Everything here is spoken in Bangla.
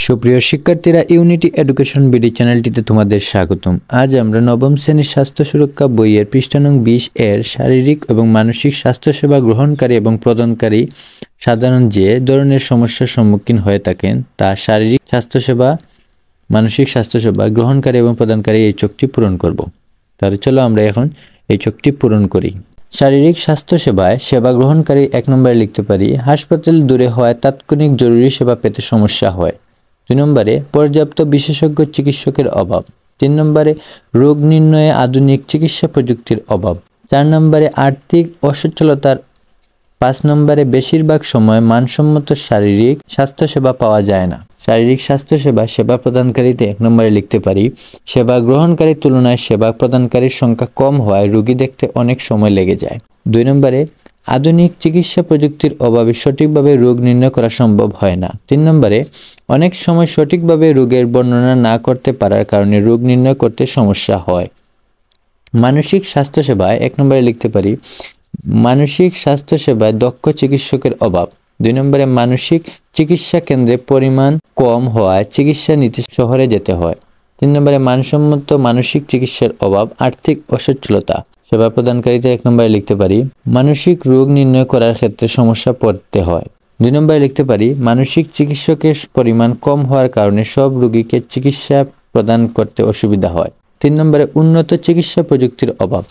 সুপ্রিয় শিক্ষার্থীরা, ইউনিটি এডুকেশন বিডি চ্যানেলটিতে তোমাদের স্বাগতম। আজ আমরা নবম শ্রেণীর স্বাস্থ্য সুরক্ষা বইয়ের পৃষ্ঠা নং 20 এর শারীরিক এবং মানসিক স্বাস্থ্যসেবা গ্রহণকারী এবং প্রদানকারী সাধারণ যে ধরনের সমস্যার সম্মুখীন হয়ে থাকেন তা শারীরিক স্বাস্থ্যসেবা, মানসিক স্বাস্থ্যসেবা গ্রহণকারী এবং প্রদানকারী এই চোখটি পূরণ করব। তাহলে চলো আমরা এখন এই চোখটি পূরণ করি। শারীরিক স্বাস্থ্যসেবায় সেবা গ্রহণকারী 1 নম্বরে লিখতে পারি হাসপাতাল দূরে হওয়ায় তাৎক্ষণিক জরুরি সেবা পেতে সমস্যা হয়। 2 নম্বরে পর্যাপ্ত বিশেষজ্ঞ চিকিৎসকের অভাব। 3 নম্বরে রোগ নির্ণয়ে আধুনিক চিকিৎসা প্রযুক্তির অভাব। 4 নম্বরে আর্থিক অসচ্ছলতার। 5 নম্বরে বেশিরভাগ সময় মানসম্মত শারীরিক স্বাস্থ্যসেবা পাওয়া যায় না। শারীরিক স্বাস্থ্যসেবা সেবা প্রদানকারীতে 1 নম্বরে লিখতে পারি সেবা গ্রহণকারীর তুলনায় সেবা প্রদানকারীর সংখ্যা কম হওয়ায় রোগী দেখতে অনেক সময় লেগে যায়। 2 নম্বরে আধুনিক চিকিৎসা প্রযুক্তির অভাবে সঠিকভাবে রোগ নির্ণয় করা সম্ভব হয় না। 3 নম্বরে অনেক সময় সঠিকভাবে রোগের বর্ণনা না করতে পারার কারণে রোগ নির্ণয় করতে সমস্যা হয়। মানসিক স্বাস্থ্যসেবায় 1 নম্বরে লিখতে পারি মানসিক স্বাস্থ্যসেবায় দক্ষ চিকিৎসকের অভাব। 2 নম্বরে মানসিক চিকিৎসা কেন্দ্রে পরিমাণ কম হওয়ায় চিকিৎসা নিতে শহরে যেতে হয়। 3 নম্বরে মানসম্মত মানসিক চিকিৎসার অভাব, আর্থিক অসচ্ছলতা। সেবা প্রদানকারীতে 1 নম্বরে লিখতে পারি মানসিক রোগ নির্ণয় করার ক্ষেত্রে সমস্যা পড়তে হয়। 2 নম্বরে লিখতে পারি মানসিক চিকিৎসকের পরিমাণ কম হওয়ার কারণে সব রোগীকে চিকিৎসা প্রদান করতে অসুবিধা হয়। 3 নম্বরে উন্নত চিকিৎসা প্রযুক্তির অভাব।